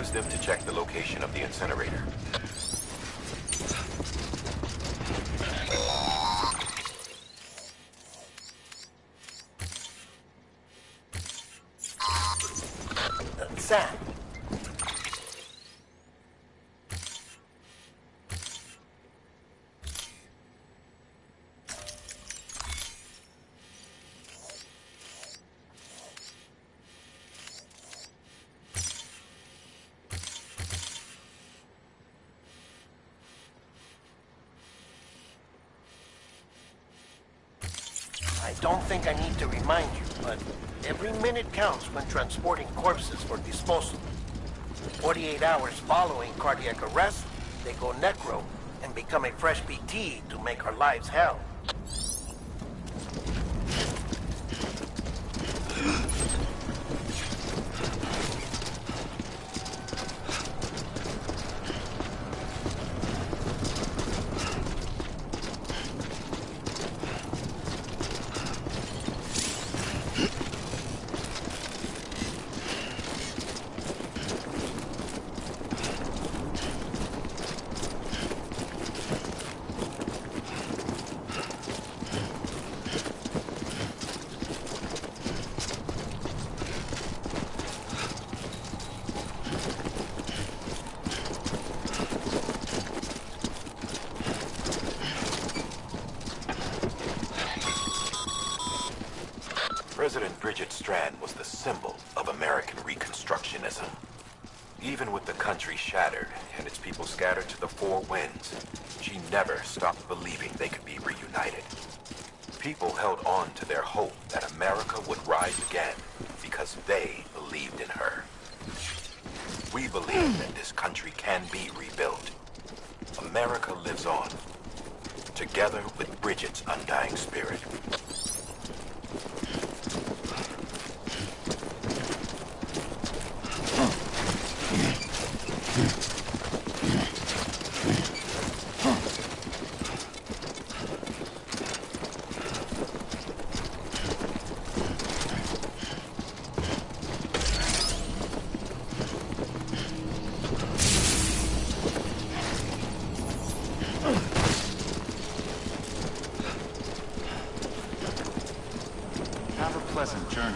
use them to check the location of the incinerator. Sam. I don't think I need to remind you, but every minute counts when transporting corpses for disposal. 48 hours following cardiac arrest, they go necro and become a fresh BT to make our lives hell. President Bridget Strand was the symbol of American Reconstructionism. Even with the country shattered and its people scattered to the four winds, she never stopped believing they could be reunited. People held on to their hope that America would rise again because they believed in her. We believe that this country can be rebuilt. America lives on, together with Bridget's undying spirit. Have a pleasant journey.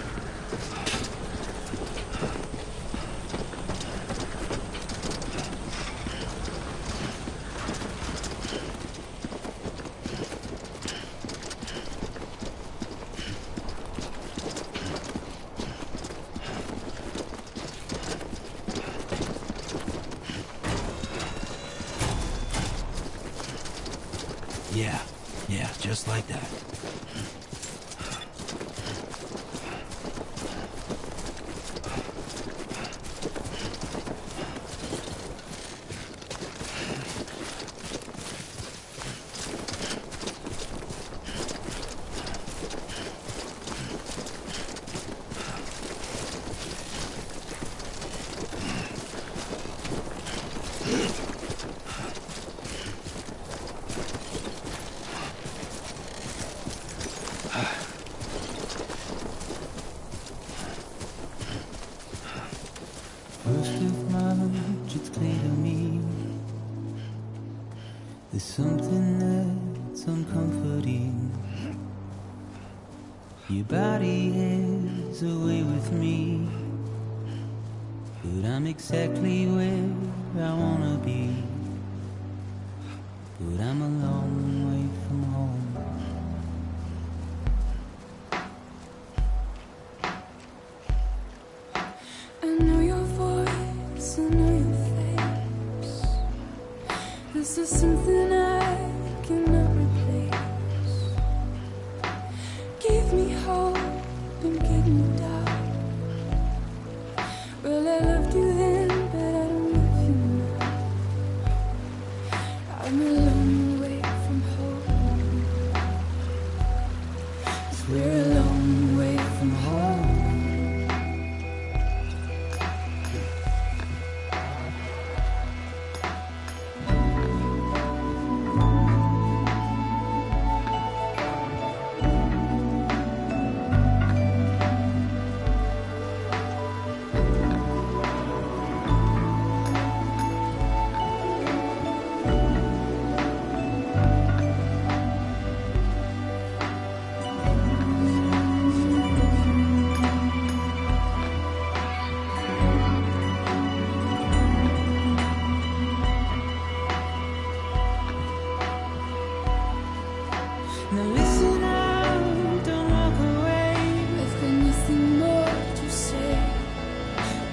Yeah, just like that. First of March, it's clear to me there's something that's uncomforting. Your body is away with me, but I'm exactly where I wanna be. But I'm a long way from home. I know your voice, I know your face. This is something I cannot replace. Give me hope and give me doubt. Well, I loved you then, but I don't love you now. I'm a long way from home. 'Cause we're a long way from home.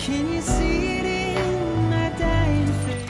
Can you see it in my dying face?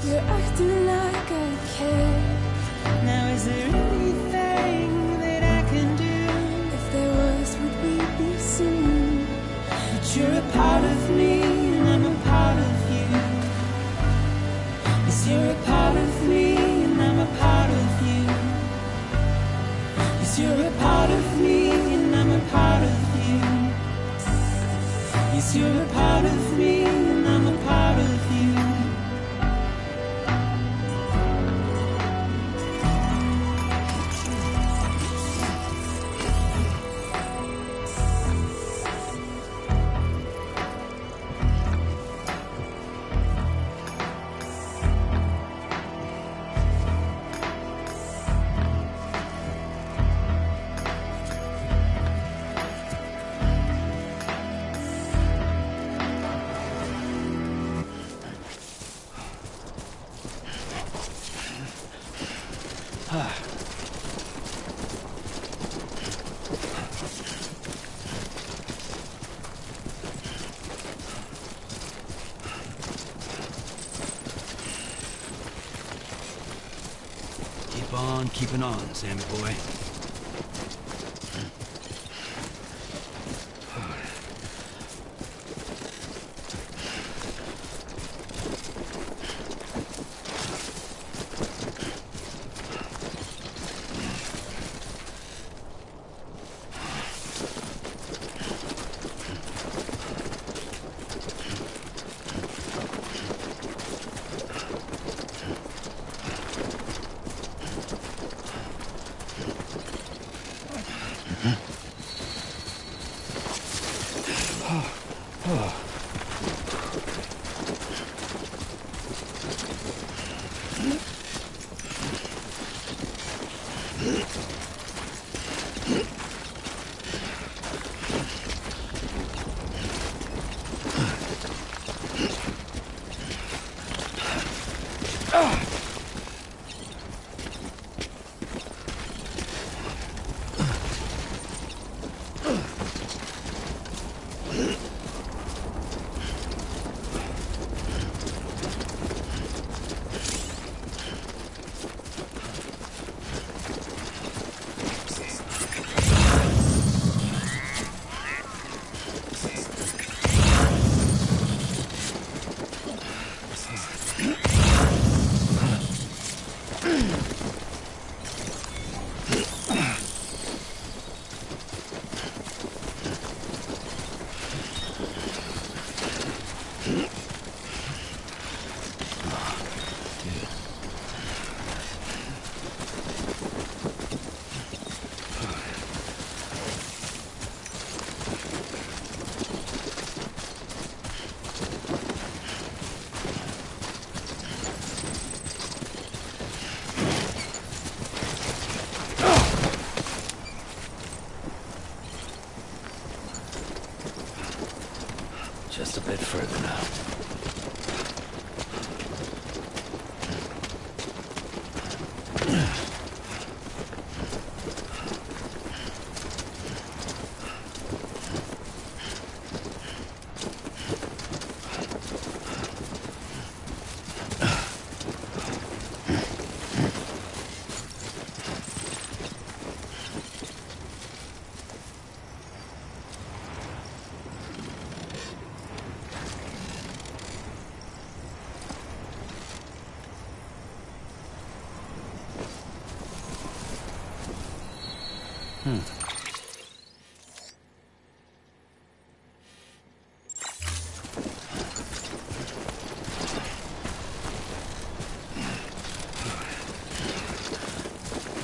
You're acting like I care. Now is there anything that I can do? If there was, would we be seen? But you're a part of me and I'm a part of you. Yes, you're a part of me and I'm a part of you. Yes, you're a part of me and I'm a part of you. Yes, you're a part of me and I'm a part of you. Keep on keeping on, Sammy boy. Just a bit further now.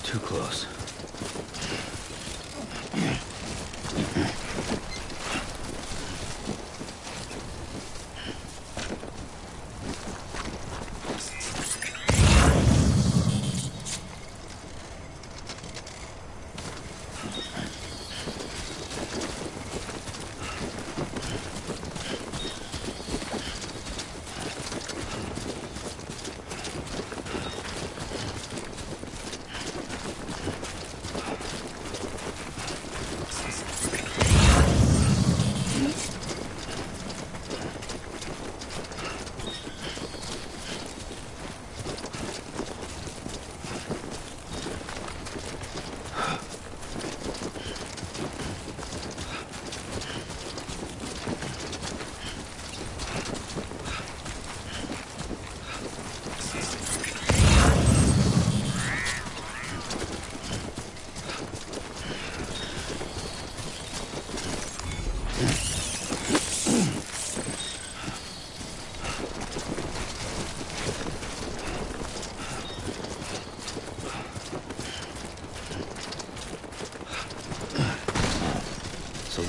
Too close.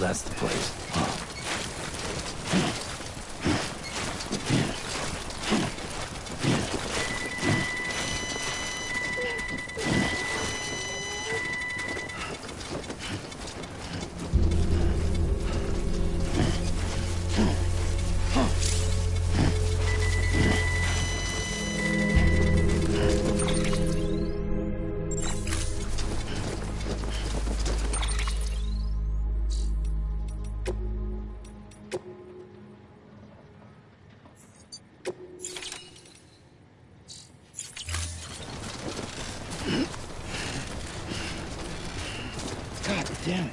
that's the place. God damn it.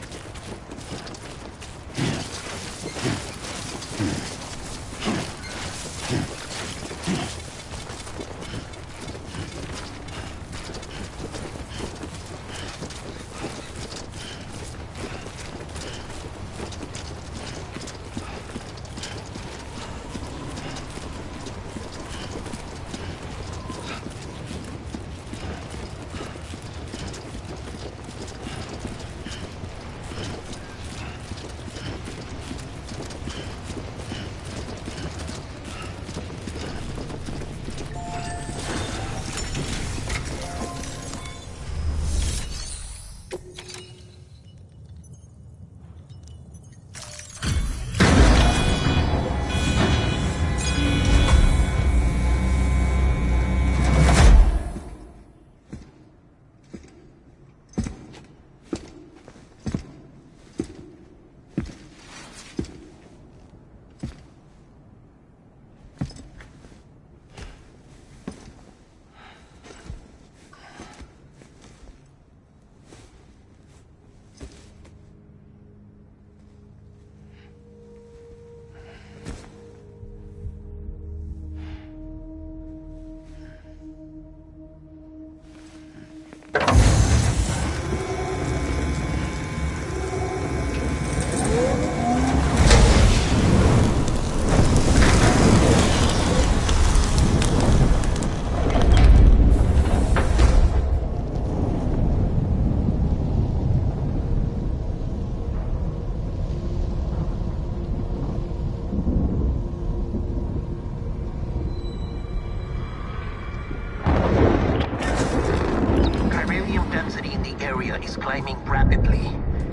Is climbing rapidly.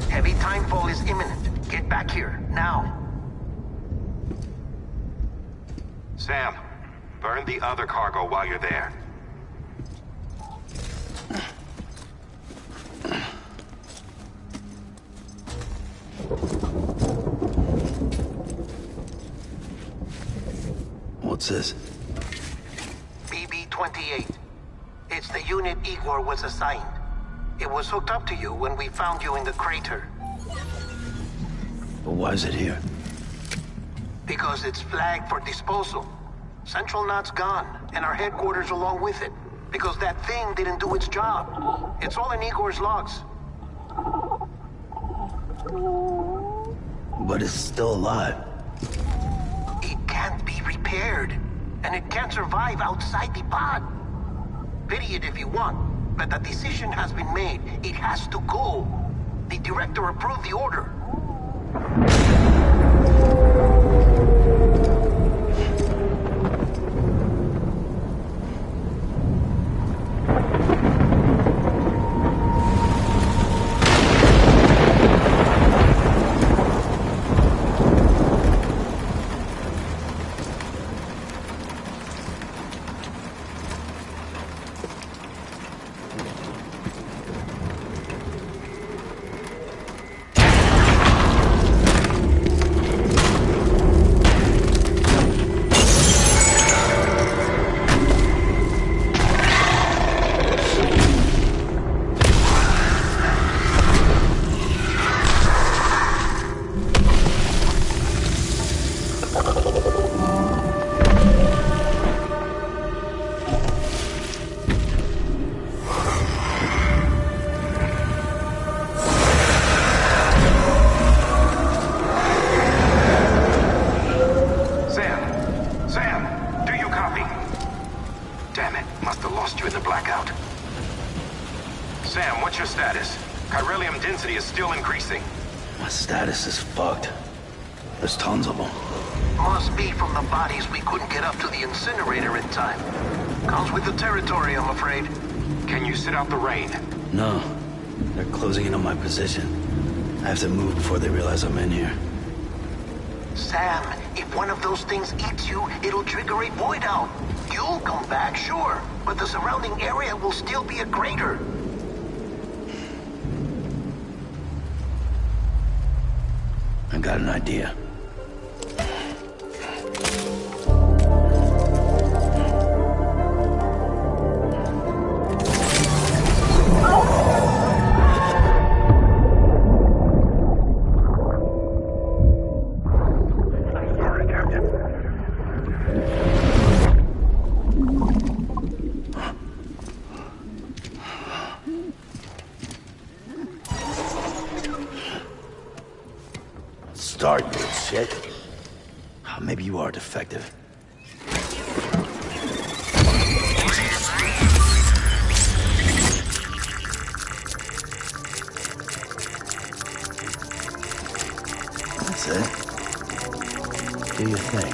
Heavy timefall is imminent. Get back here, now. Sam, burn the other cargo while you're there. What's this? BB-28. It's the unit Igor was assigned. It was hooked up to you when we found you in the crater. But why is it here? Because it's flagged for disposal. Central Knot's gone, and our headquarters along with it. Because that thing didn't do its job. It's all in Igor's logs. But it's still alive. It can't be repaired. And it can't survive outside the pod. Pity it if you want. But the decision has been made. It has to go. The director approved the order. Sam, what's your status? Chiralium density is still increasing. My status is fucked. There's tons of them. Must be from the bodies we couldn't get up to the incinerator in time. Comes with the territory, I'm afraid. Can you sit out the rain? No. They're closing in on my position. I have to move before they realize I'm in here. Sam, if one of those things eats you, it'll trigger a void out. You'll come back, sure, but the surrounding area will still be a crater. I got an idea. Start, you shit. Oh, maybe you are defective. That's it. Do your thing.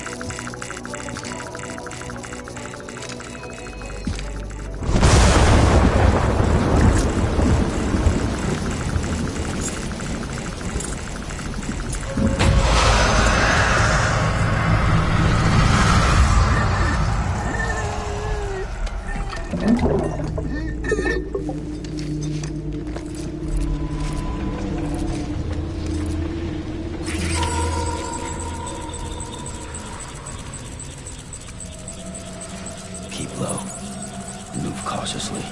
Keep low. Move cautiously.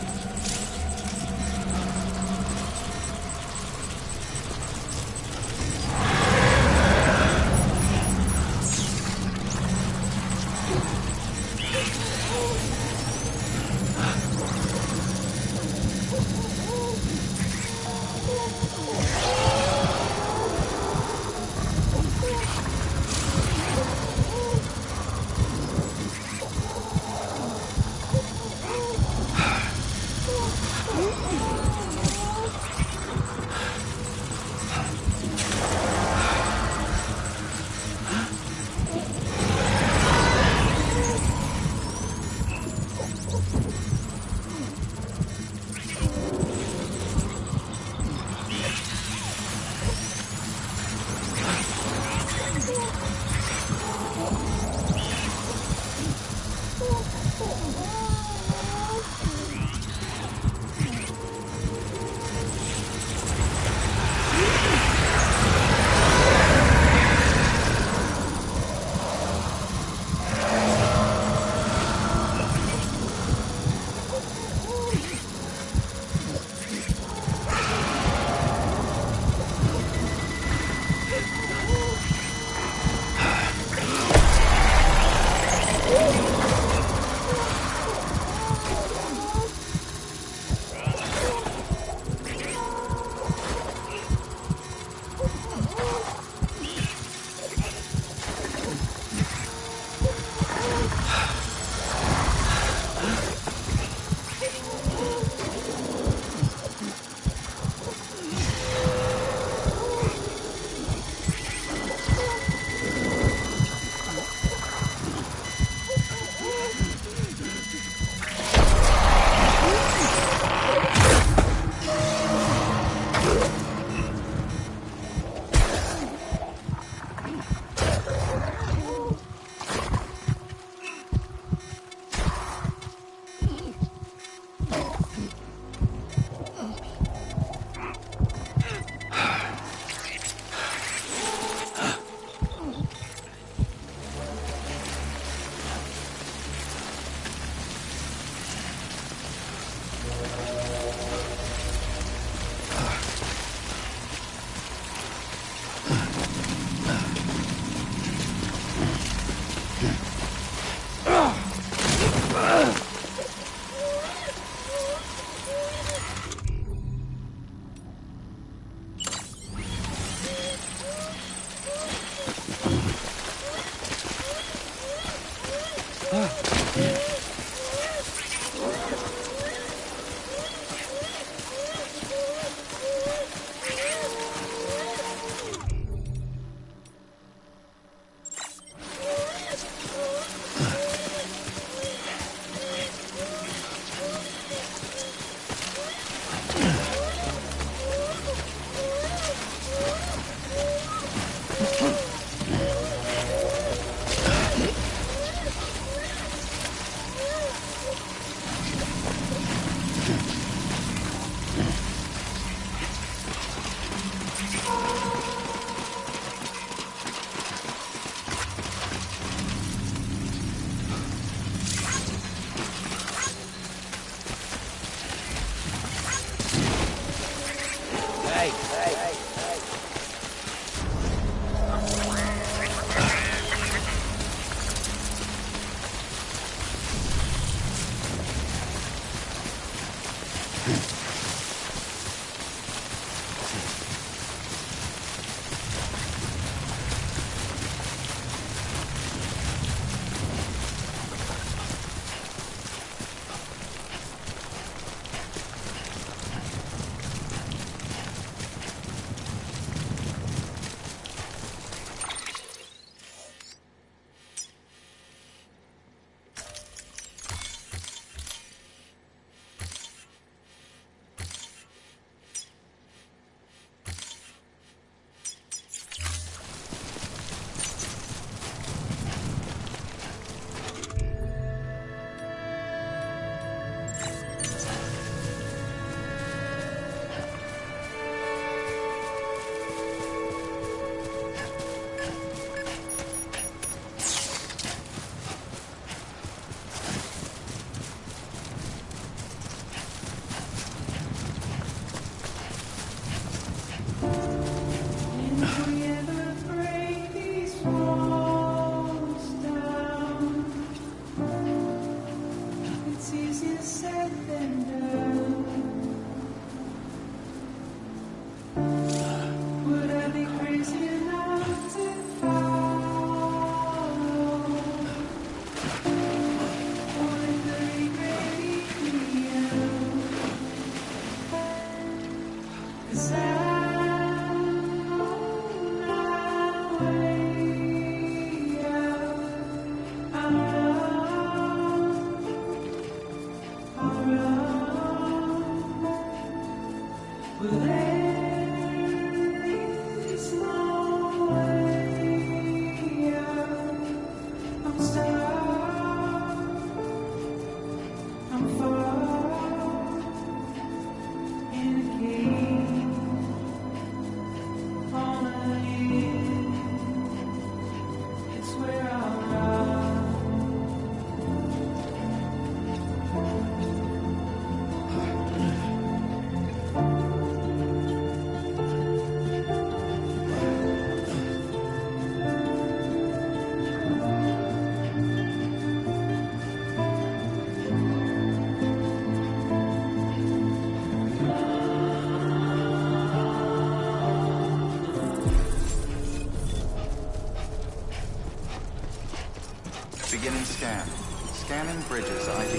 Beginning scan. Scanning bridges ID.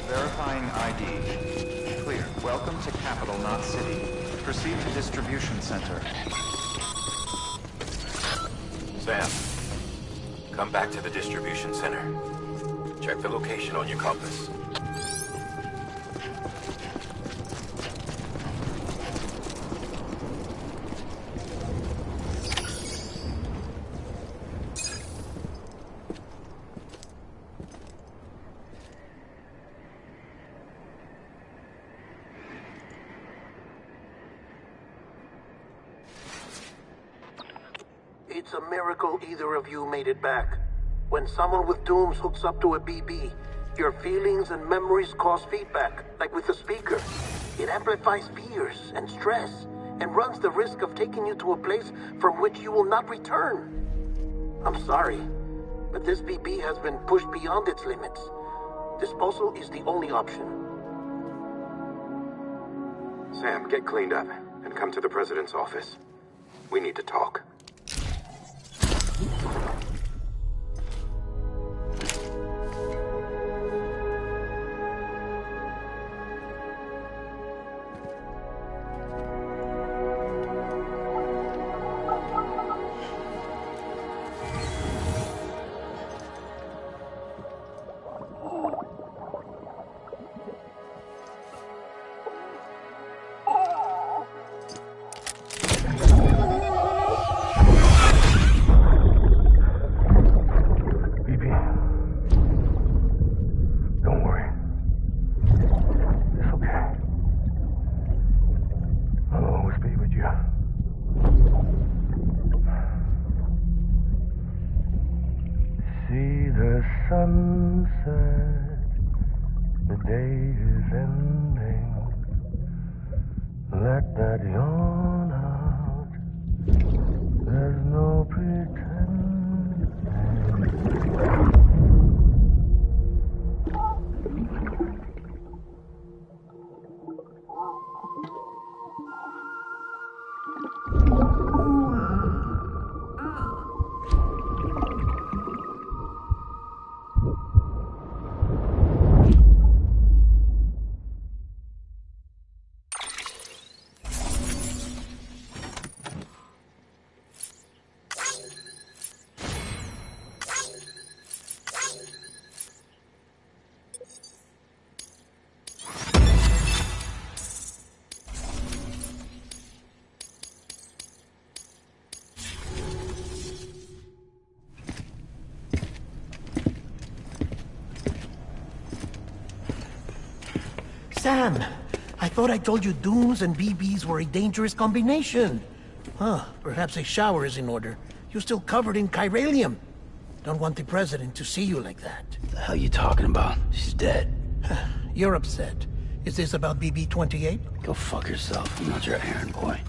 Verifying ID. Clear. Welcome to Capital, not City. Proceed to distribution center. Sam, come back to the distribution center. Check the location on your compass. It's a miracle either of you made it back. When someone with dooms hooks up to a BB, your feelings and memories cause feedback, like with the speaker. It amplifies fears and stress, and runs the risk of taking you to a place from which you will not return. I'm sorry, but this BB has been pushed beyond its limits. Disposal is the only option. Sam, get cleaned up and come to the president's office. We need to talk. Sunset, the day is ending. Let that yawn out. There's no pretending. Sam, I thought I told you Dooms and BBs were a dangerous combination. Huh, perhaps a shower is in order. You're still covered in chiralium. Don't want the president to see you like that. The hell you talking about? She's dead. You're upset. Is this about BB-28? Go fuck yourself. I'm not your errand boy.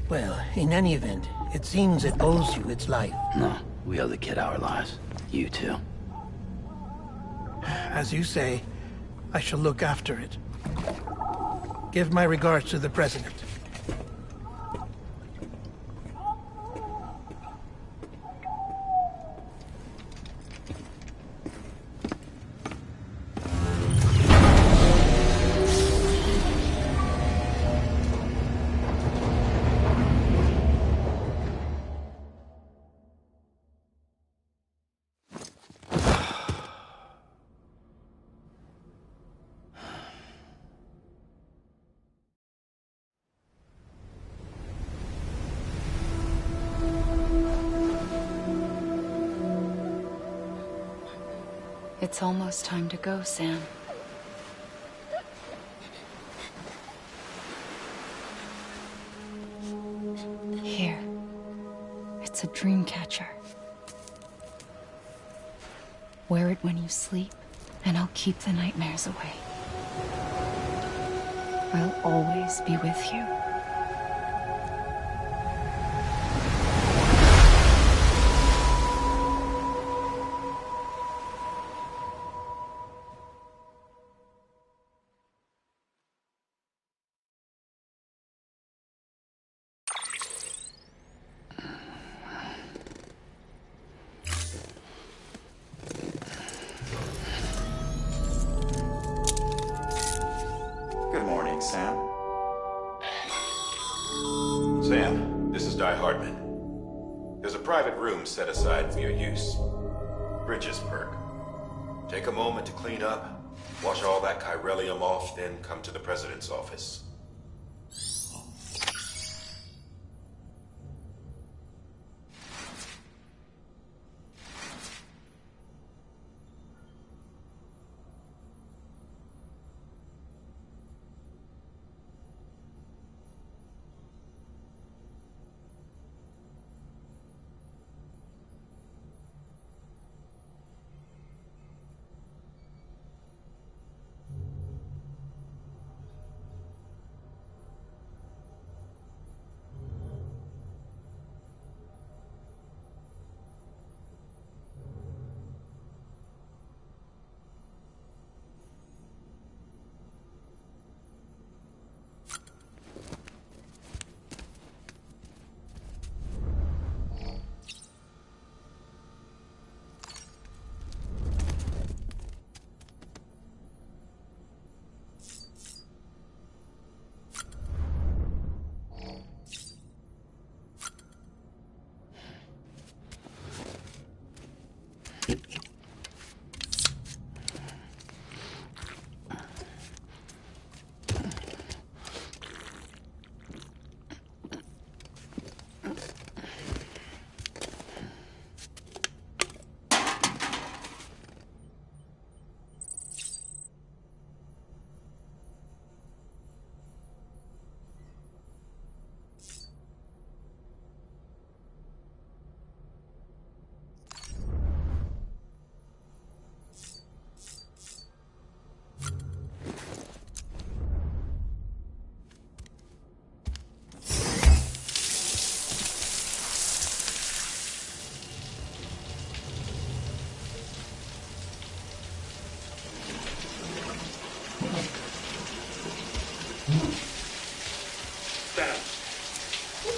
Well, in any event, it seems it owes you its life. No, we owe the kid our lives. You too. As you say, I shall look after it. Give my regards to the president. It's almost time to go, Sam. Here. It's a dream catcher. Wear it when you sleep, and I'll keep the nightmares away. I'll always be with you. Good morning, Sam. Sam, this is Di Hardman. There's a private room set aside for your use. Bridges perk. Take a moment to clean up, wash all that chiralium off, then come to the president's office.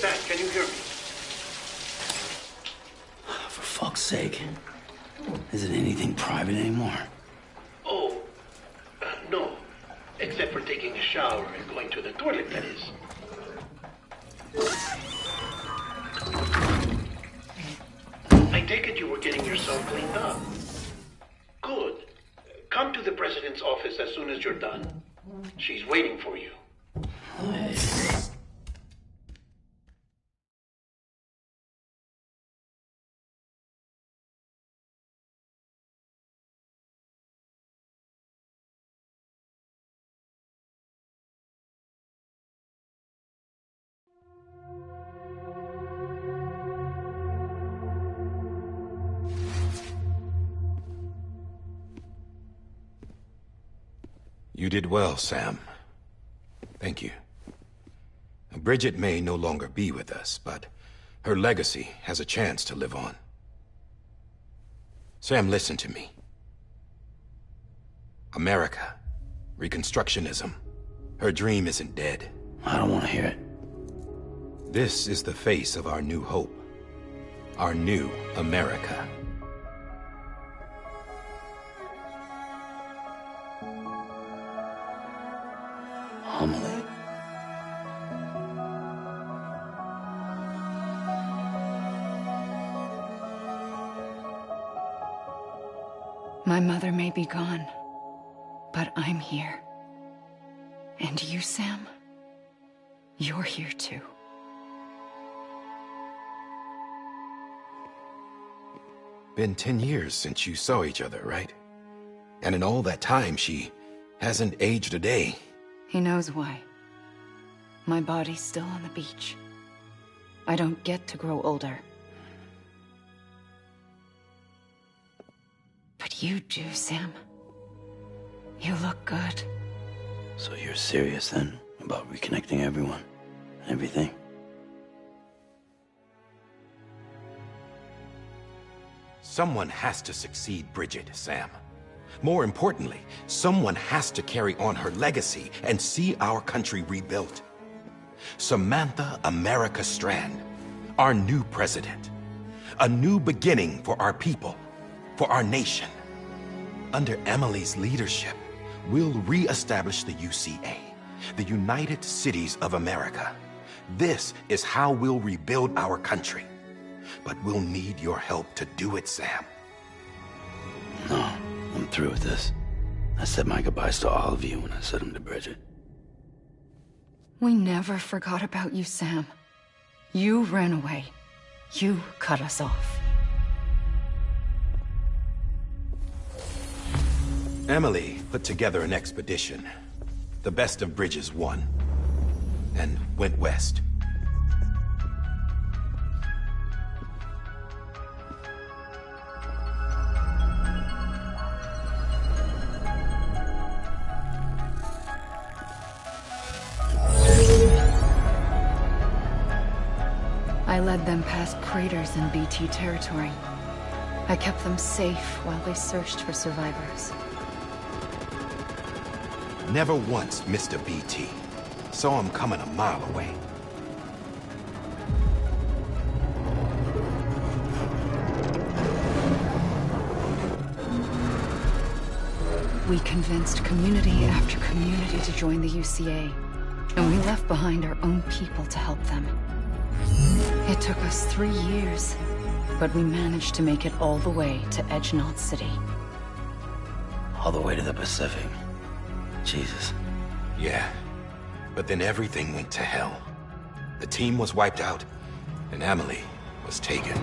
Sam, can you hear me? For fuck's sake. Isn't anything private anymore? Oh, no. Except for taking a shower and going to the toilet, that is. I take it you were getting yourself cleaned up. Good. Come to the president's office as soon as you're done. She's waiting for you. You did well, Sam. Thank you. Bridget may no longer be with us, but her legacy has a chance to live on. Sam, listen to me. America, Reconstructionism, her dream isn't dead. I don't want to hear it. This is the face of our new hope. Our new America. Homily. My mother may be gone, but I'm here. And you, Sam? You're here too. Been 10 years since you saw each other, right? And in all that time, she hasn't aged a day. He knows why. My body's still on the beach. I don't get to grow older. But you do, Sam. You look good. So you're serious then about reconnecting everyone and everything? Someone has to succeed Bridget, Sam. More importantly, someone has to carry on her legacy and see our country rebuilt. Samantha America Strand, our new president. A new beginning for our people, for our nation. Under Emily's leadership, we'll re-establish the UCA, the United Cities of America. This is how we'll rebuild our country. But we'll need your help to do it, Sam. No, I'm through with this. I said my goodbyes to all of you when I said them to Bridget. We never forgot about you, Sam. You ran away. You cut us off. Emily put together an expedition. The best of Bridges won. And went west. I led them past craters in BT territory. I kept them safe while they searched for survivors. Never once missed a BT. Saw him coming a mile away. We convinced community after community to join the UCA, and we left behind our own people to help them. It took us 3 years, but we managed to make it all the way to Edgenot City. All the way to the Pacific. Jesus. Yeah, but then everything went to hell. The team was wiped out, and Emily was taken.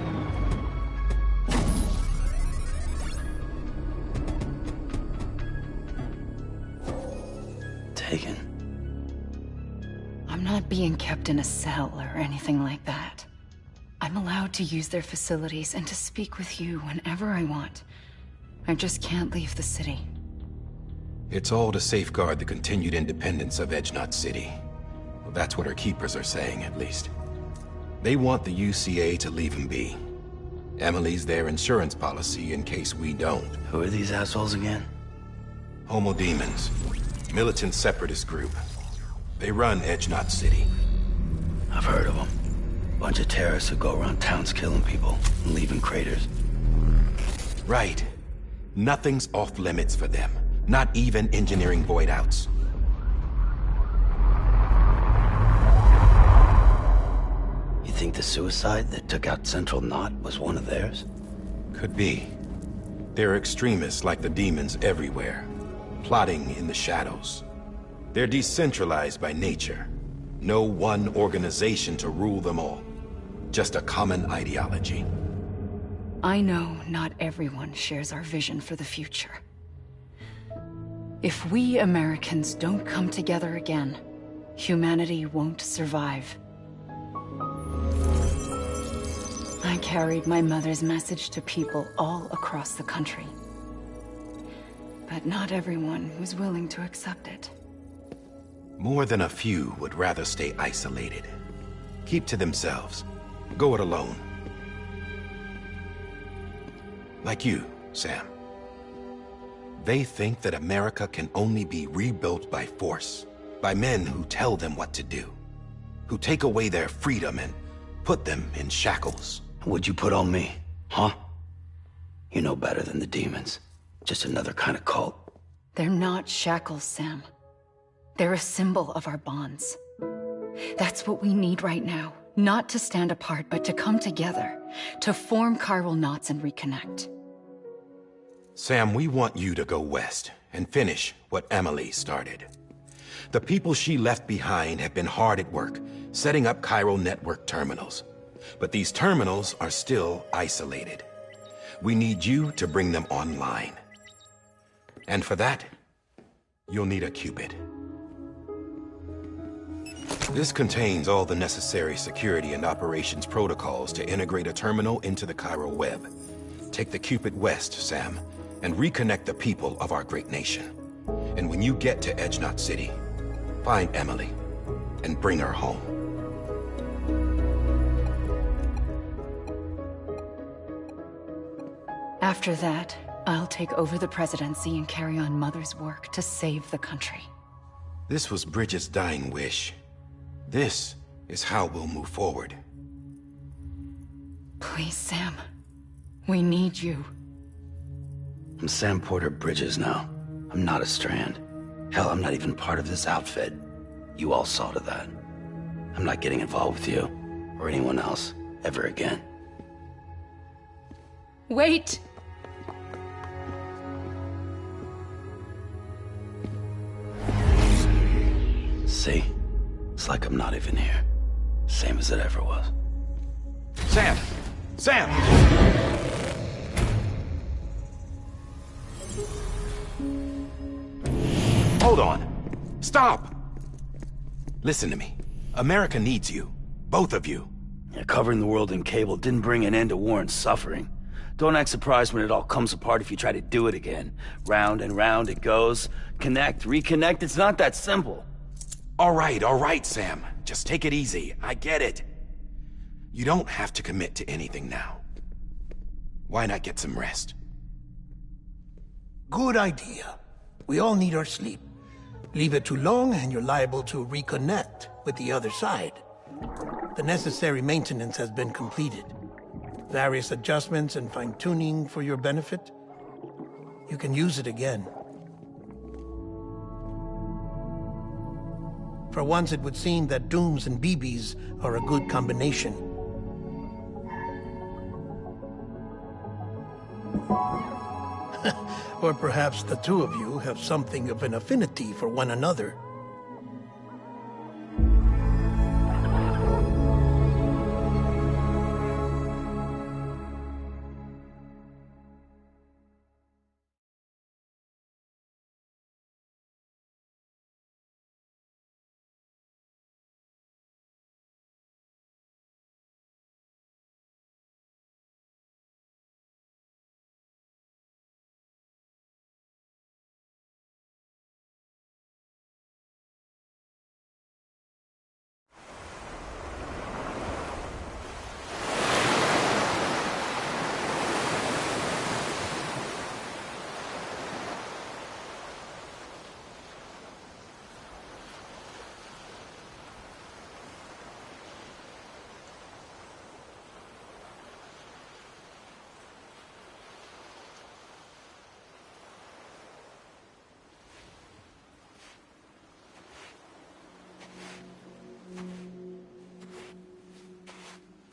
Taken? I'm not being kept in a cell or anything like that. I'm allowed to use their facilities and to speak with you whenever I want. I just can't leave the city. It's all to safeguard the continued independence of Edgenot City. Well, that's what our keepers are saying, at least. They want the UCA to leave him be. Emily's their insurance policy in case we don't. Who are these assholes again? Homo Demons. Militant separatist group. They run Edgenot City. I've heard of them. Bunch of terrorists who go around towns killing people and leaving craters. Right. Nothing's off limits for them. Not even engineering void outs. You think the suicide that took out Central Knot was one of theirs? Could be. There are extremists like the demons everywhere, plotting in the shadows. They're decentralized by nature. No one organization to rule them all. Just a common ideology. I know not everyone shares our vision for the future. If we Americans don't come together again, humanity won't survive. I carried my mother's message to people all across the country. But not everyone was willing to accept it. More than a few would rather stay isolated. Keep to themselves. Go it alone. Like you, Sam. They think that America can only be rebuilt by force, by men who tell them what to do, who take away their freedom and put them in shackles. What'd you put on me, huh? You know better than the demons. Just another kind of cult. They're not shackles, Sam. They're a symbol of our bonds. That's what we need right now. Not to stand apart, but to come together. To form chiral knots and reconnect. Sam, we want you to go west and finish what Emily started. The people she left behind have been hard at work, setting up chiral network terminals. But these terminals are still isolated. We need you to bring them online. And for that, you'll need a Cupid. This contains all the necessary security and operations protocols to integrate a terminal into the chiral web. Take the Cupid west, Sam, and reconnect the people of our great nation. And when you get to Edge Knot City, find Emily and bring her home. After that, I'll take over the presidency and carry on Mother's work to save the country. This was Bridget's dying wish. This is how we'll move forward. Please, Sam. We need you. I'm Sam Porter Bridges now. I'm not a Strand. Hell, I'm not even part of this outfit. You all saw to that. I'm not getting involved with you, or anyone else, ever again. Wait! See? It's like I'm not even here. Same as it ever was. Sam! Sam! Hold on. Stop! Listen to me. America needs you. Both of you. Yeah, covering the world in cable didn't bring an end to war and suffering. Don't act surprised when it all comes apart if you try to do it again. Round and round it goes. Connect, reconnect, it's not that simple. All right, Sam. Just take it easy. I get it. You don't have to commit to anything now. Why not get some rest? Good idea. We all need our sleep. Leave it too long and you're liable to reconnect with the other side. The necessary maintenance has been completed. Various adjustments and fine-tuning for your benefit. You can use it again. For once, it would seem that Dooms and BBs are a good combination. Or perhaps the two of you have something of an affinity for one another.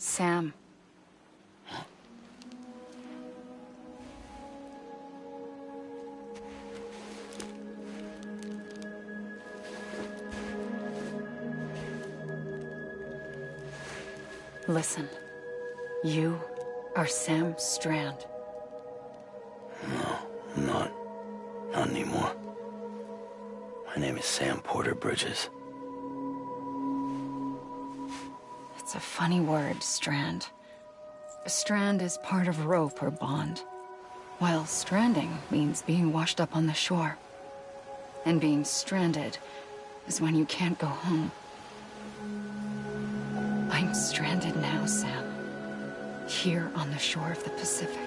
Sam. Listen. You are Sam Strand. No, I'm not. Not anymore. My name is Sam Porter Bridges. It's a funny word, strand. A strand is part of rope or bond. While stranding means being washed up on the shore. And being stranded is when you can't go home. I'm stranded now, Sam. Here on the shore of the Pacific.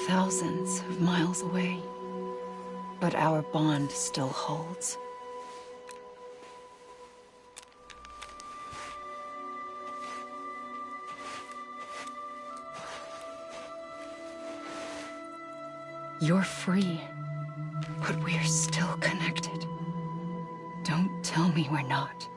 Thousands of miles away. But our bond still holds. You're free, but we're still connected. Don't tell me we're not.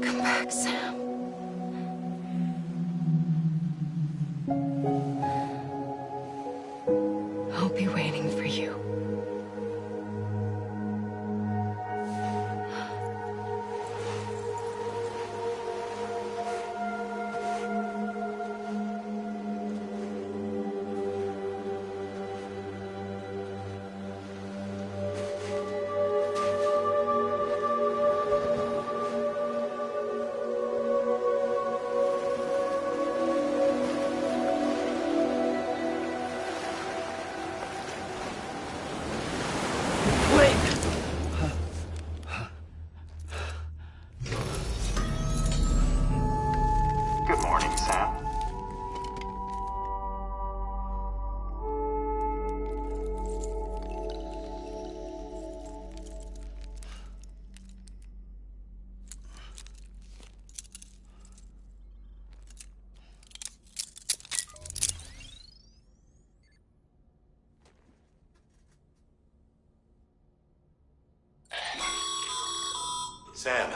Come back, Sam. I'll be waiting for you. Good morning, Sam. Sam.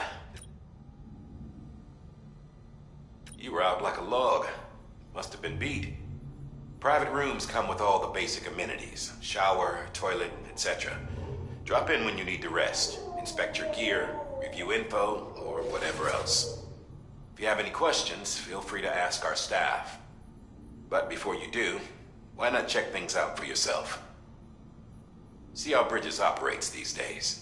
You were out like a log. Must have been beat. Private rooms come with all the basic amenities. Shower, toilet, etc. Drop in when you need to rest. Inspect your gear, review info, or whatever else. If you have any questions, feel free to ask our staff. But before you do, why not check things out for yourself? See how Bridges operates these days.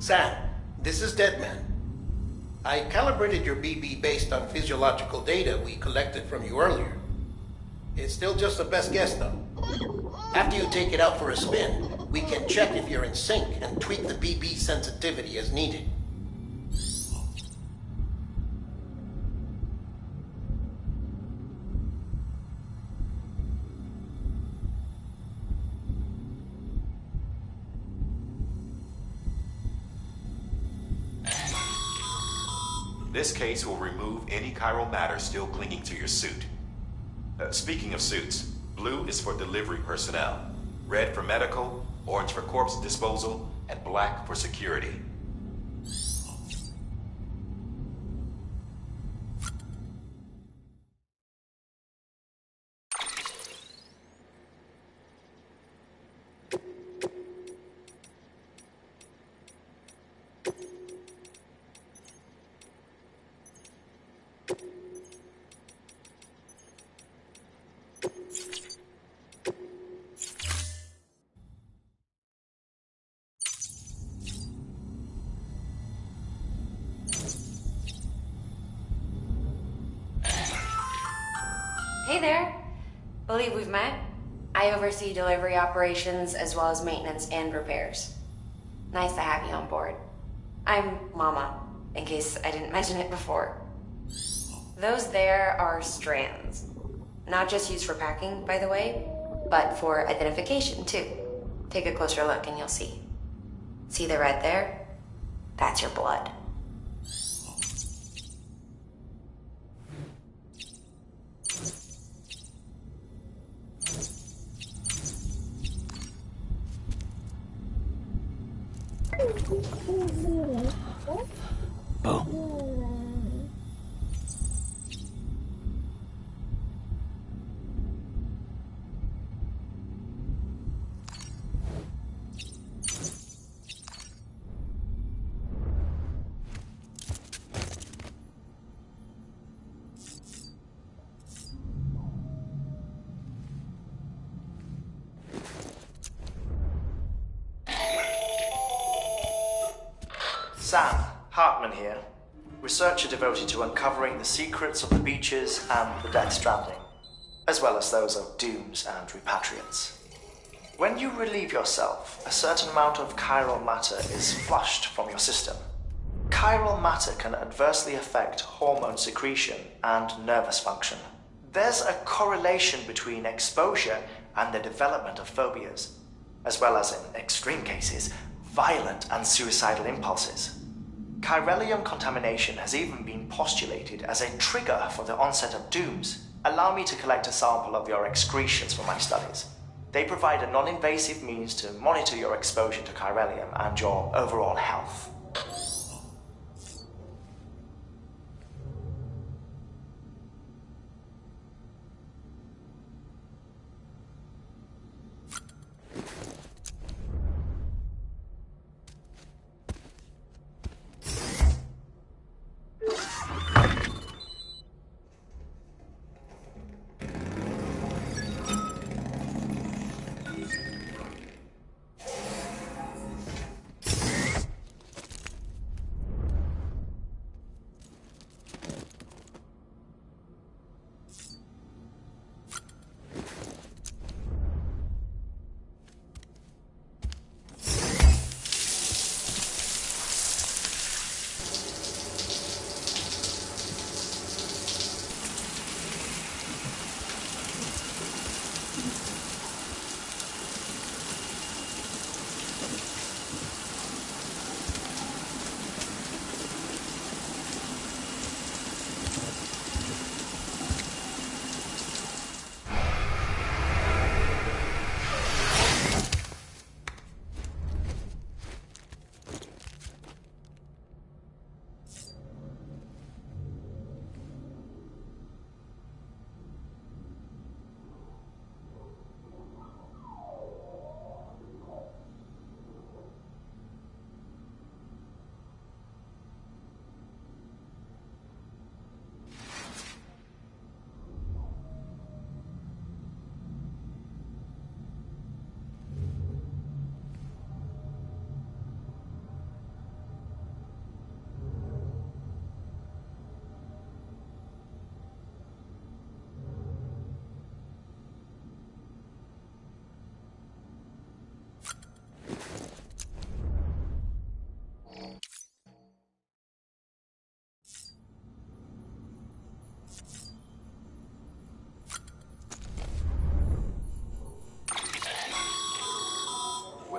Sam, this is Deadman. I calibrated your BB based on physiological data we collected from you earlier. It's still just a best guess, though. After you take it out for a spin, we can check if you're in sync and tweak the BB sensitivity as needed. This case will remove any chiral matter still clinging to your suit. Speaking of suits, blue is for delivery personnel, red for medical, orange for corpse disposal, and black for security. Hey there. Believe we've met. I oversee delivery operations as well as maintenance and repairs. Nice to have you on board. I'm Mama, in case I didn't mention it before. Those there are strands. Not just used for packing, by the way, but for identification too. Take a closer look and you'll see. See the red there? That's your blood. Sam, Hartman here, researcher devoted to uncovering the secrets of the beaches and the Death Stranding, as well as those of dooms and repatriates. When you relieve yourself, a certain amount of chiral matter is flushed from your system. Chiral matter can adversely affect hormone secretion and nervous function. There's a correlation between exposure and the development of phobias, as well as, in extreme cases, violent and suicidal impulses. Chiralium contamination has even been postulated as a trigger for the onset of dooms. Allow me to collect a sample of your excretions for my studies. They provide a non-invasive means to monitor your exposure to chiralium and your overall health.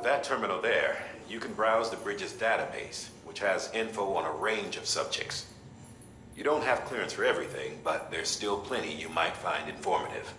That terminal there, you can browse the bridge's database, which has info on a range of subjects. You don't have clearance for everything, but there's still plenty you might find informative.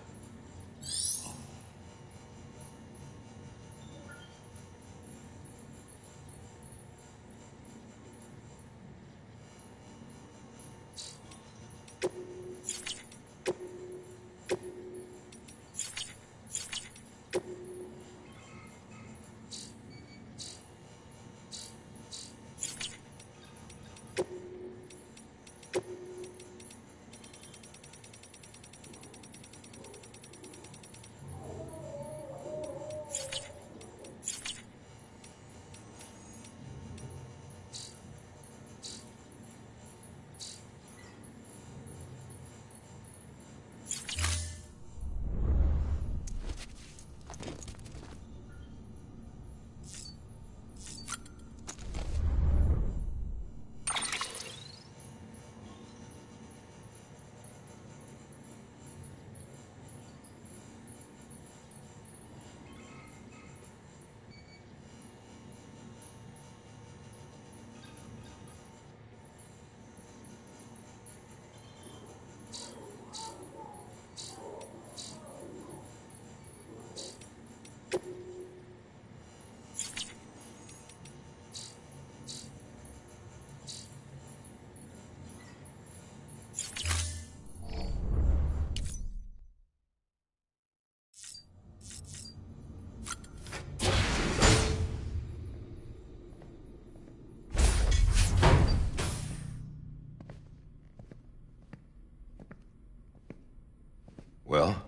Well,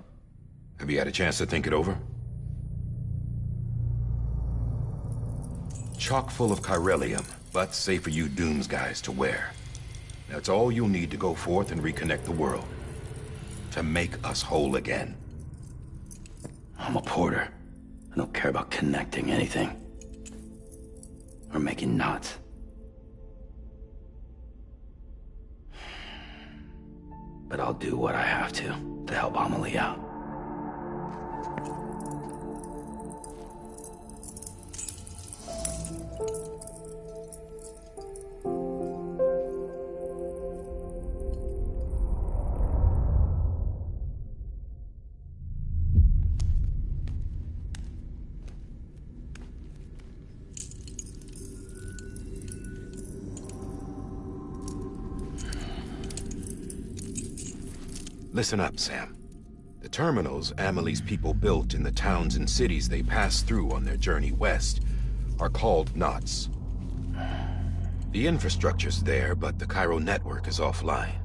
have you had a chance to think it over? Chock full of chiralium, but safe for you Dooms guys to wear. That's all you'll need to go forth and reconnect the world. To make us whole again. I'm a porter. I don't care about connecting anything. Or making knots. But I'll do what I have to help Amelie out. Listen up, Sam. The terminals Amelie's people built in the towns and cities they passed through on their journey west are called knots. The infrastructure's there, but the Cairo network is offline.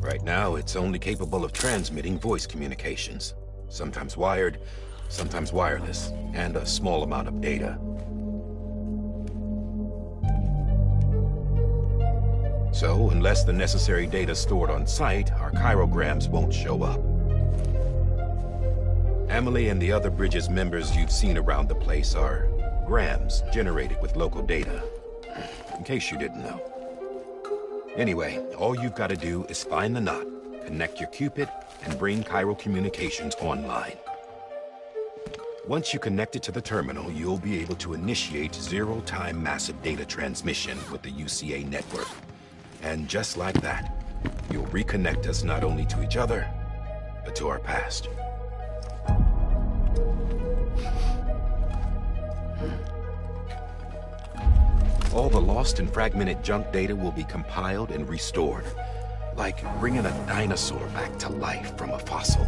Right now, it's only capable of transmitting voice communications. Sometimes wired, sometimes wireless, and a small amount of data. So, unless the necessary data stored on site, our chirograms won't show up. Amelie and the other Bridges members you've seen around the place are grams generated with local data. In case you didn't know. Anyway, all you've got to do is find the knot, connect your Cupid, and bring Cairo communications online. Once you connect it to the terminal, you'll be able to initiate zero-time massive data transmission with the UCA network. And just like that, you'll reconnect us not only to each other, but to our past. All the lost and fragmented junk data will be compiled and restored, like bringing a dinosaur back to life from a fossil.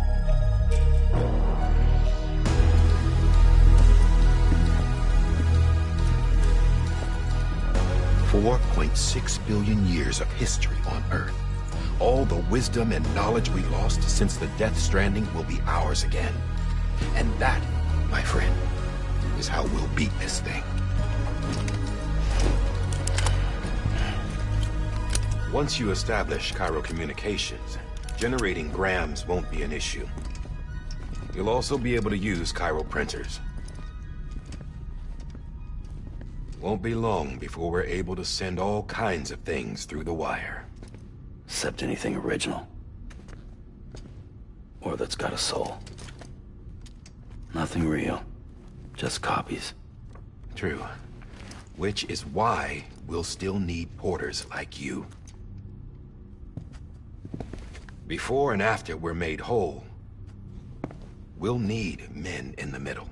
$4.6 billion years of history on Earth. All the wisdom and knowledge we lost since the Death Stranding will be ours again. And that, my friend, is how we'll beat this thing. Once you establish Cairo communications, generating grams won't be an issue. You'll also be able to use Cairo printers. Won't be long before we're able to send all kinds of things through the wire. Except anything original. Or that's got a soul. Nothing real. Just copies. True. Which is why we'll still need porters like you. Before and after we're made whole, we'll need men in the middle.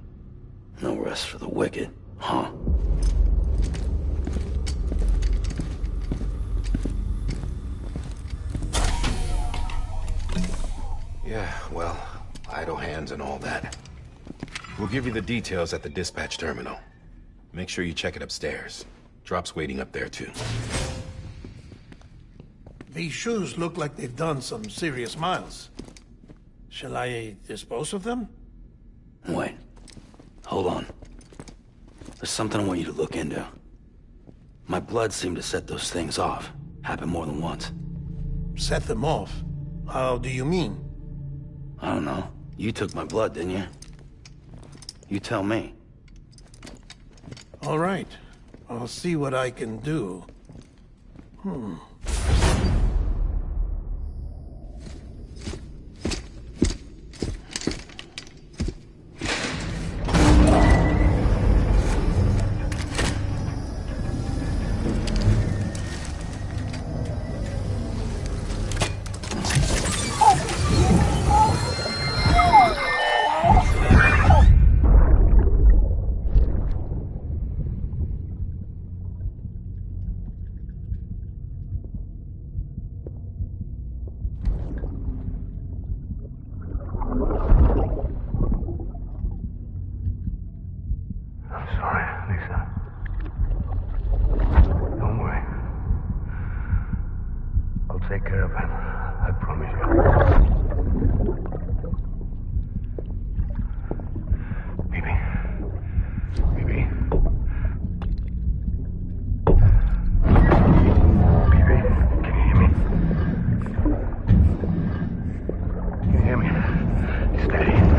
No rest for the wicked, huh? Yeah, well, idle hands and all that. We'll give you the details at the dispatch terminal. Make sure you check it upstairs. Drop's waiting up there, too. These shoes look like they've done some serious miles. Shall I dispose of them? Wait. Hold on. There's something I want you to look into. My blood seemed to set those things off. Happened more than once. Set them off? How do you mean? I don't know. You took my blood, didn't you? You tell me. All right. I'll see what I can do. You hear me? Steady.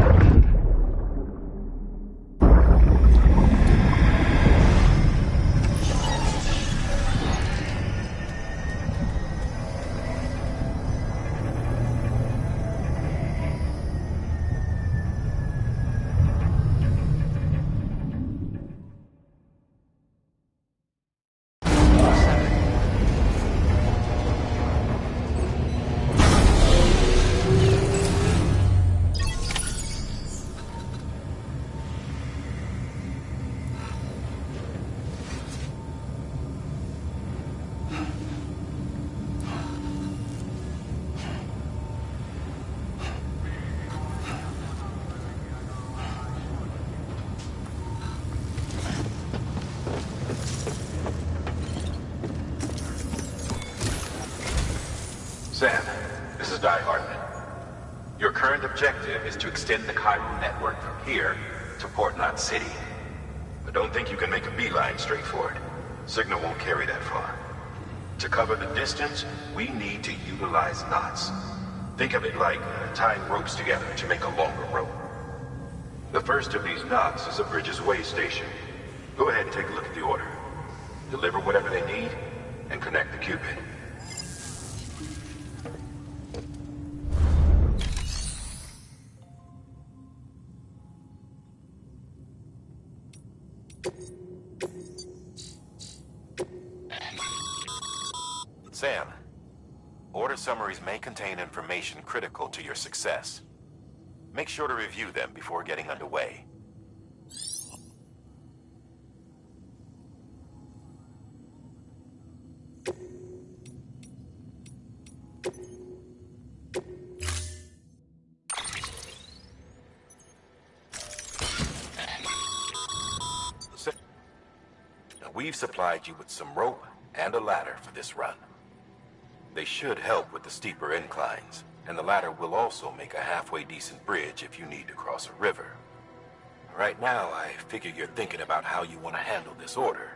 Sam, this is Di Hartman. Your current objective is to extend the Chiral network from here to Port Knot City. But don't think you can make a beeline straight for it. Signal won't carry that far. To cover the distance, we need to utilize knots. Think of it like tying ropes together to make a longer rope. The first of these knots is a Bridges way station. Go ahead and take a look at the order. Deliver whatever they need, and connect the Cupid. Sam, order summaries may contain information critical to your success. Make sure to review them before getting underway. We've supplied you with some rope and a ladder for this run. They should help with the steeper inclines, and the ladder will also make a halfway decent bridge if you need to cross a river. Right now, I figure you're thinking about how you want to handle this order.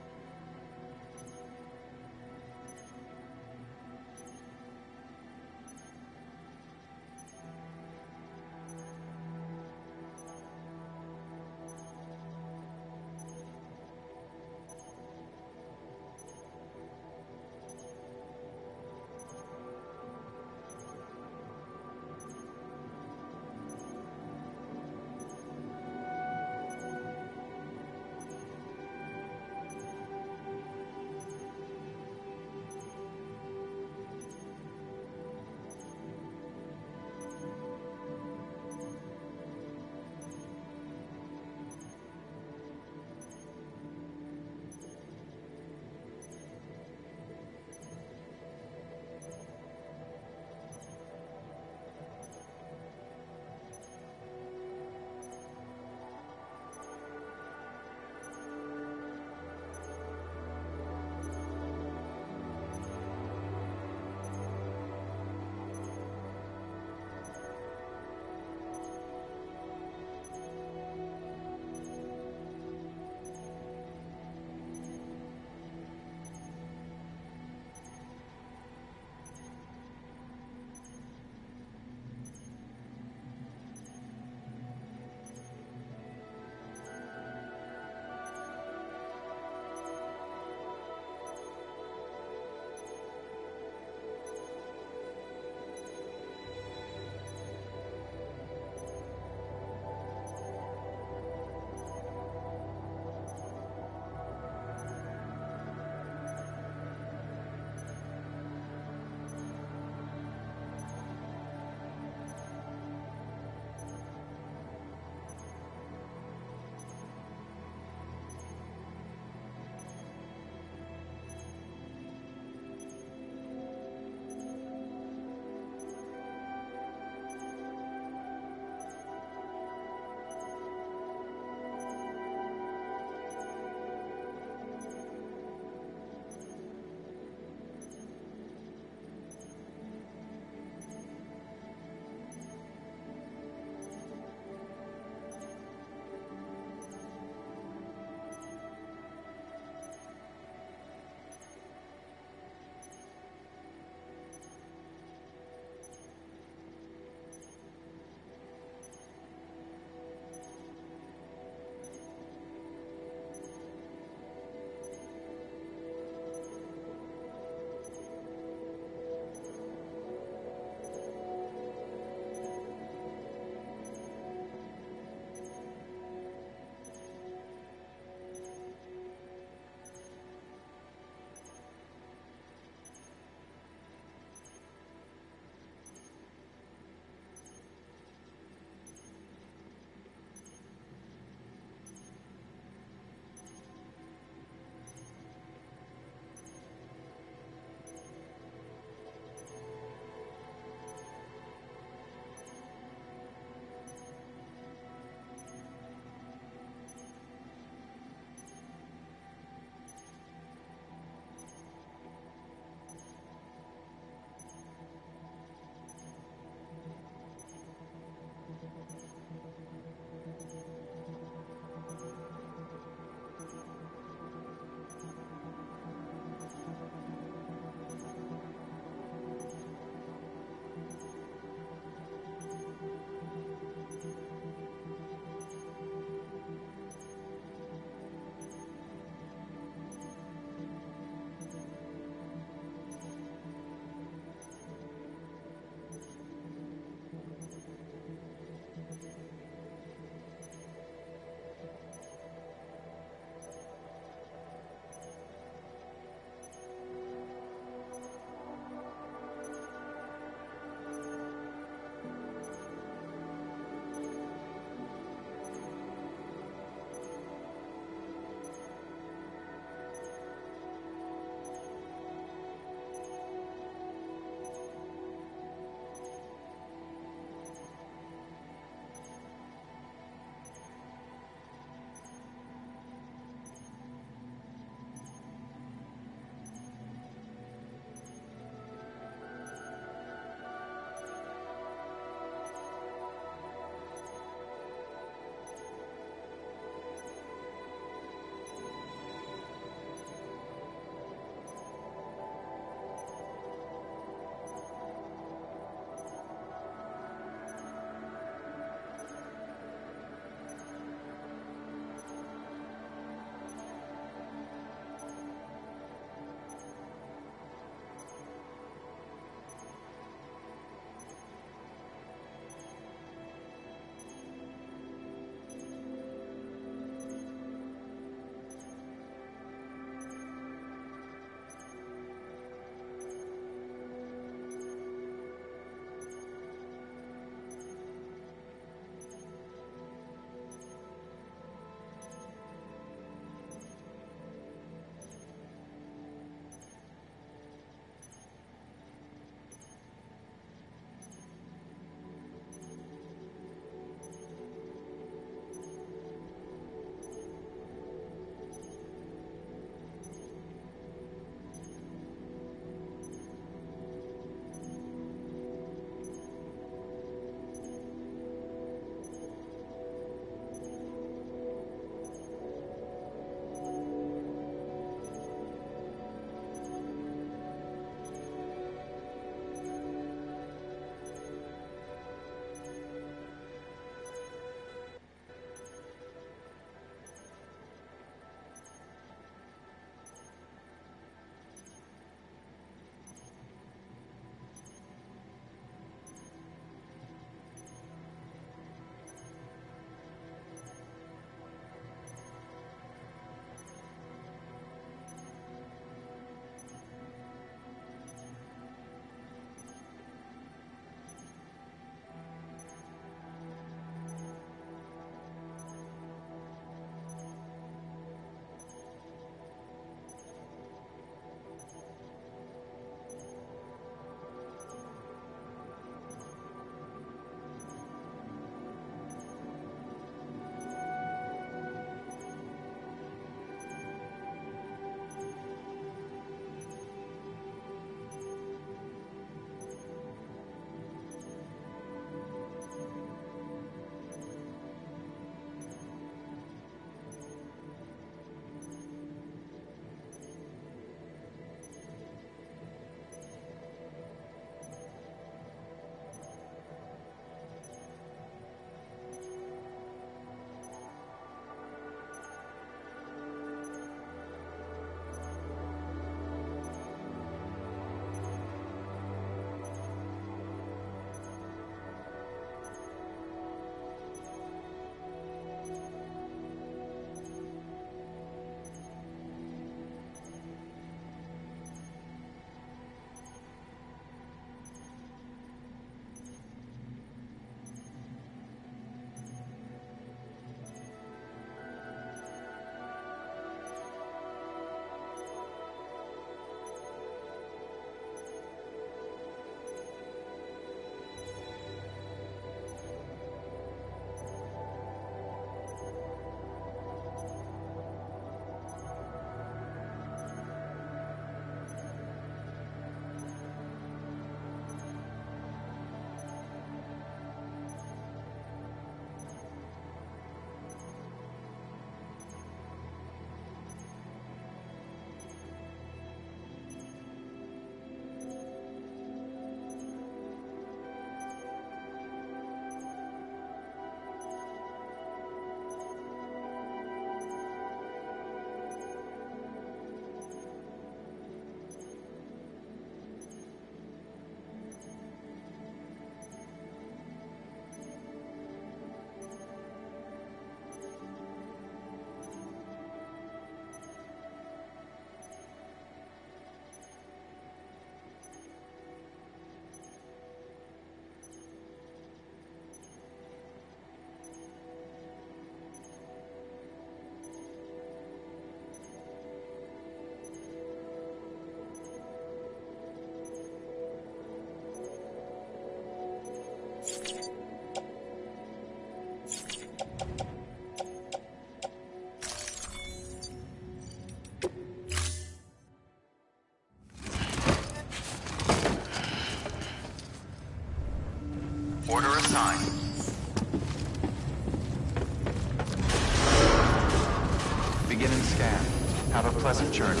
pleasant journey.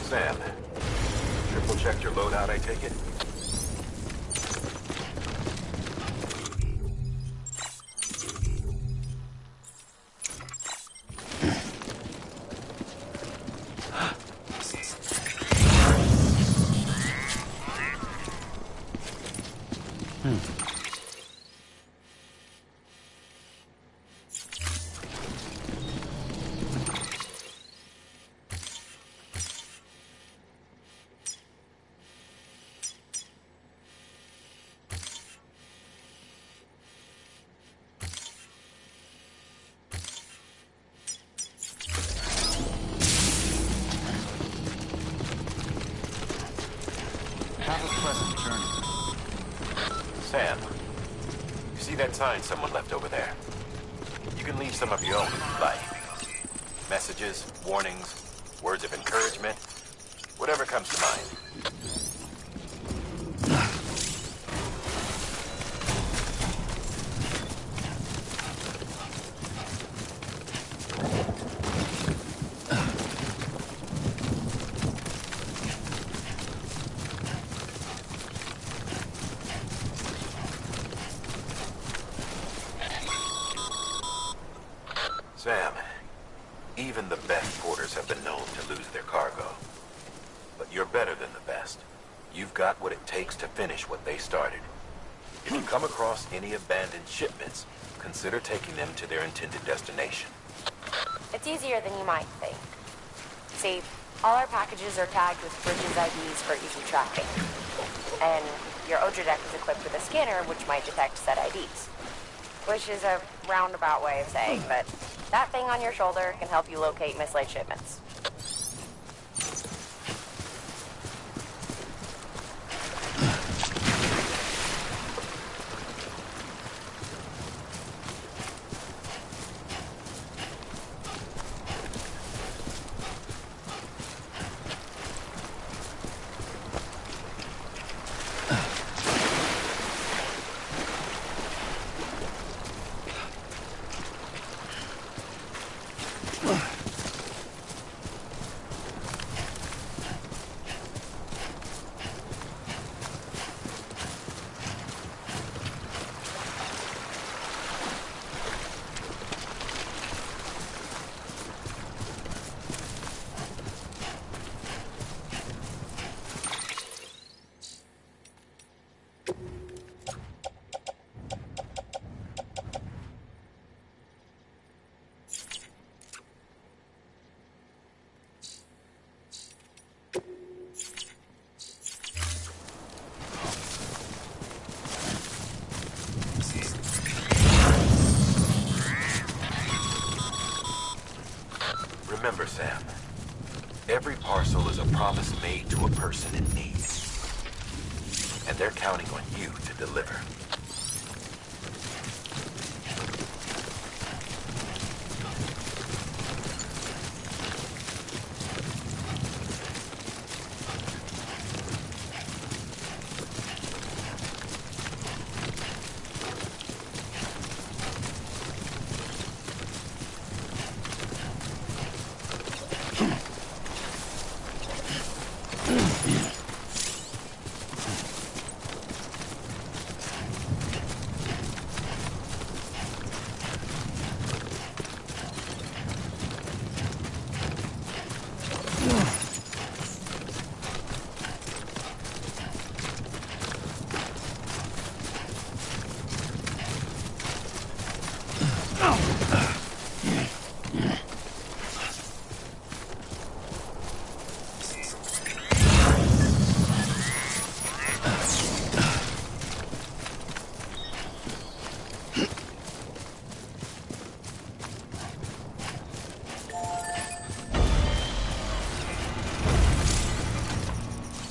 Sam, triple checked your loadout, I take it? Have a pleasant journey. Sam, you see that sign someone left over there? You can leave some of your own if you like. Messages, warnings, words of encouragement, whatever comes to mind. Sam, even the best porters have been known to lose their cargo. But you're better than the best. You've got what it takes to finish what they started. If you come across any abandoned shipments, consider taking them to their intended destination. It's easier than you might think. See, all our packages are tagged with Bridges IDs for easy tracking. And your Odra deck is equipped with a scanner which might detect said IDs. Which is a roundabout way of saying that that thing on your shoulder can help you locate mislaid shipments. Remember, Sam, every parcel is a promise made to a person in need. And they're counting on you to deliver.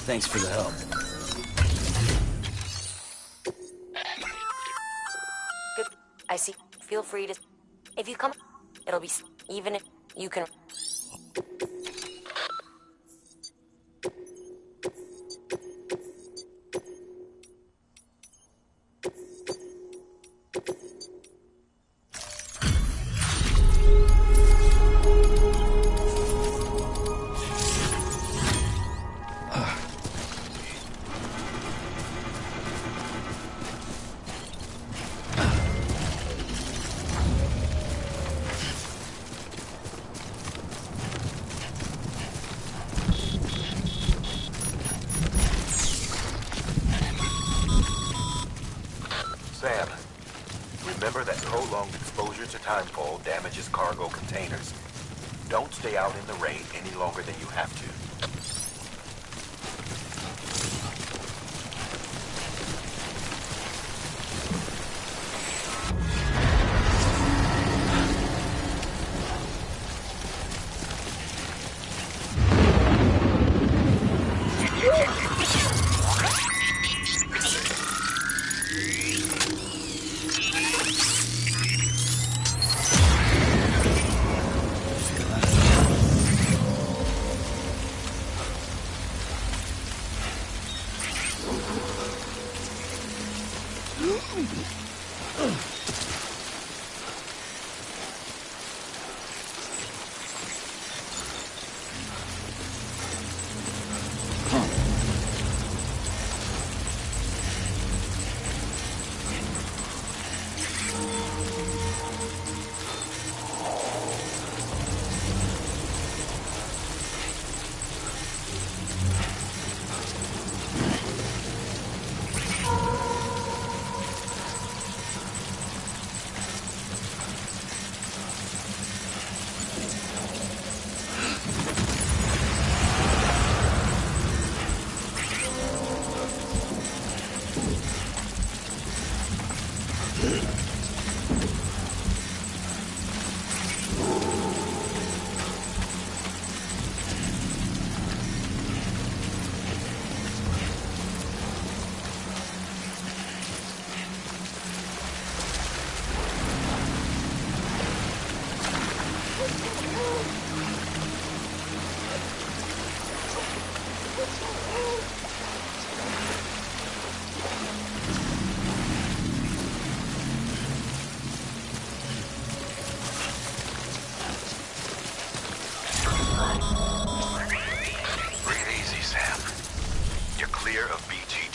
Thanks for the help. Good. I see. Feel free to... If you come, it'll be... Even if you can... winter timefall damages cargo containers. Don't stay out in the rain any longer than you have to.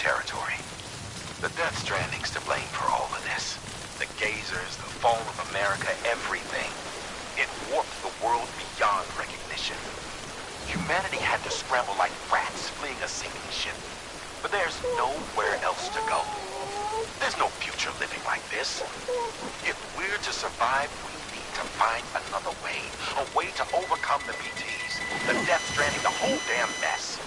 Territory. The Death Stranding's to blame for all of this. The gazers, the fall of America, everything. It warped the world beyond recognition. Humanity had to scramble like rats fleeing a sinking ship. But there's nowhere else to go. There's no future living like this. If we're to survive, we need to find another way. A way to overcome the BTs, the Death Stranding, the whole damn mess.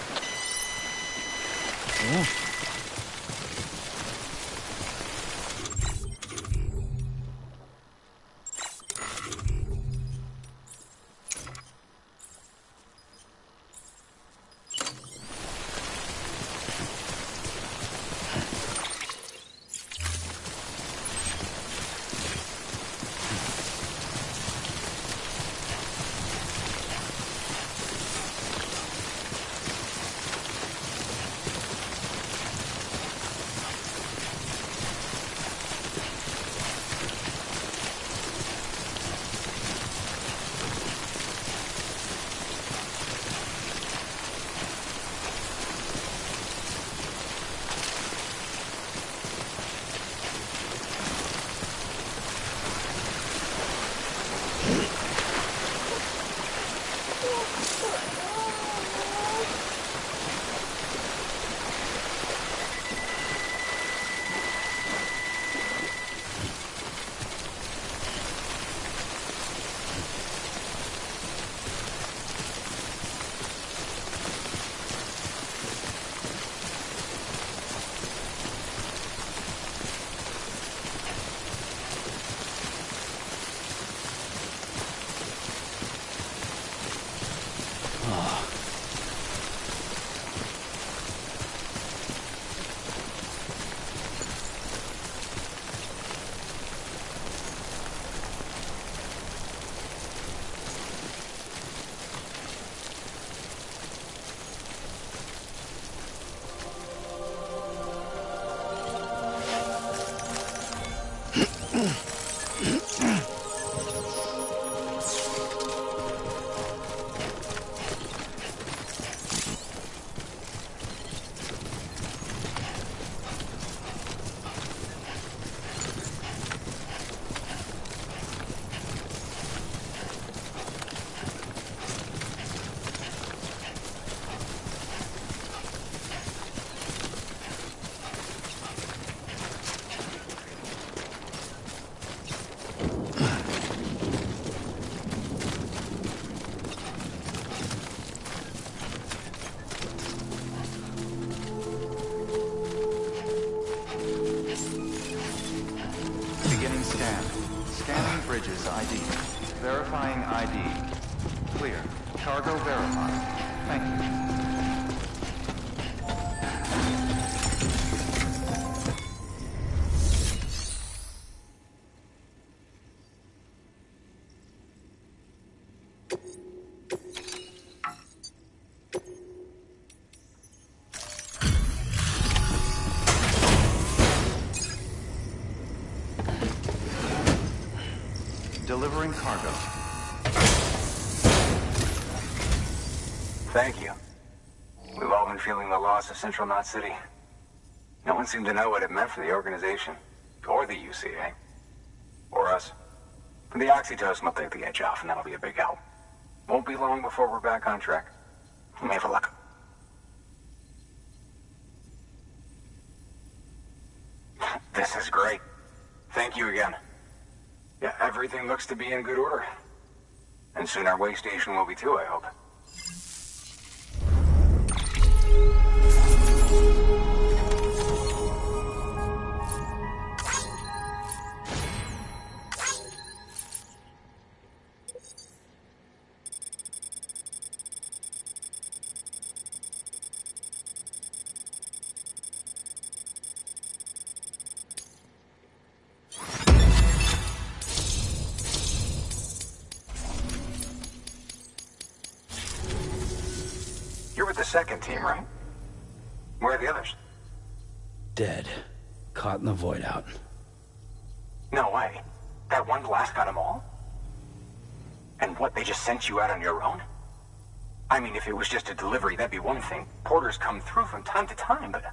Bridges ID. Verifying ID. Clear. Cargo verified. Thank you. Delivering cargo. Thank you. We've all been feeling the loss of Central Knot City. No one seemed to know what it meant for the organization, or the UCA, or us. The oxytocin will take the edge off, and that'll be a big help. Won't be long before we're back on track. We may have luck. This is great. Thank you again. Yeah, everything looks to be in good order. And soon our way station will be too, I hope. You're with the second team, right? Where are the others? Dead. Caught in the void out. No way. That one blast got them all? And what, they just sent you out on your own? I mean, if it was just a delivery, that'd be one thing. Porters come through from time to time, but...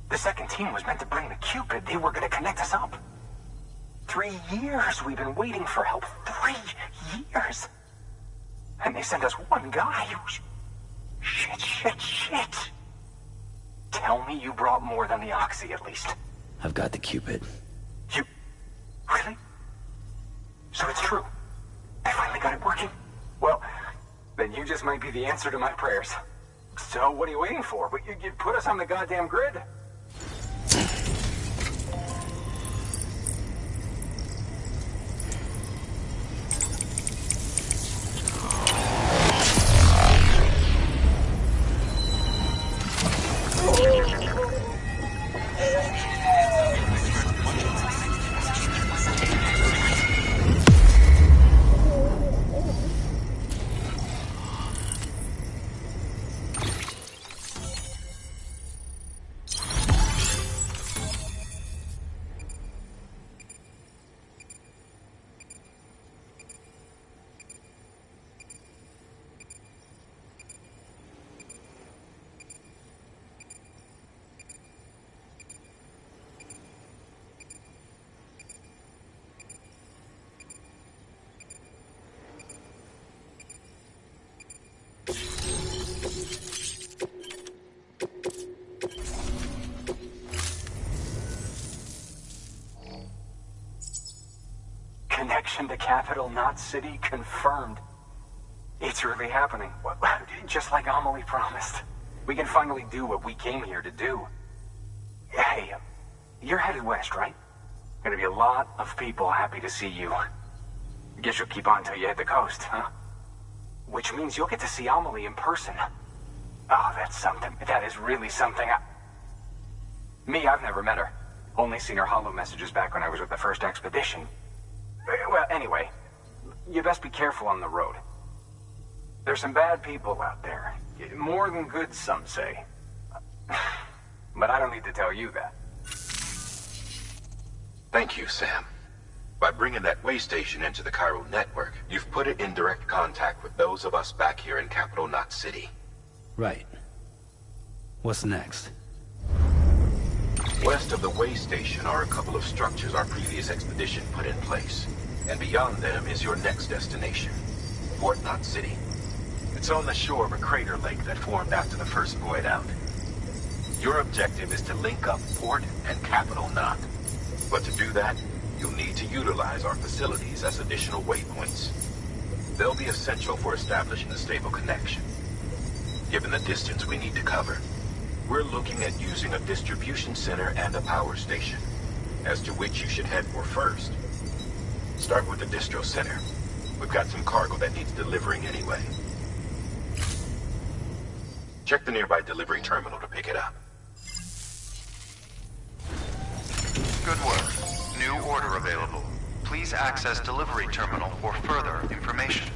The second team was meant to bring the Cupid. They were gonna connect us up. 3 years we've been waiting for help. 3 years! And they sent us one guy who's... Shit. Tell me you brought more than the Oxy, at least. I've got the Cupid. You... Really? So it's true. I finally got it working. Well, then you just might be the answer to my prayers. So what are you waiting for? You put us on the goddamn grid. Connection to Capital Knot City confirmed. It's really happening. Just like Amelie promised. We can finally do what we came here to do. Hey, you're headed west, right? Gonna be a lot of people happy to see you. Guess you'll keep on till you hit the coast, huh? Which means you'll get to see Amelie in person. Oh, that's something. That is really something. Me, I've never met her. Only seen her holo messages back when I was with the first expedition. Well, anyway, you best be careful on the road. There's some bad people out there. More than good, some say. But I don't need to tell you that. Thank you, Sam. By bringing that way station into the Cairo network, you've put it in direct contact with those of us back here in Capital Knot City. Right. What's next? West of the way station are a couple of structures our previous expedition put in place. And beyond them is your next destination, Fort Knot City. It's on the shore of a crater lake that formed after the first void out. Your objective is to link up Port and Capital Knot. But to do that, you'll need to utilize our facilities as additional waypoints. They'll be essential for establishing a stable connection. Given the distance we need to cover, we're looking at using a distribution center and a power station, as to which you should head for first. Start with the distro center. We've got some cargo that needs delivering anyway. Check the nearby delivery terminal to pick it up. Good work. New order available. Please access delivery terminal for further information.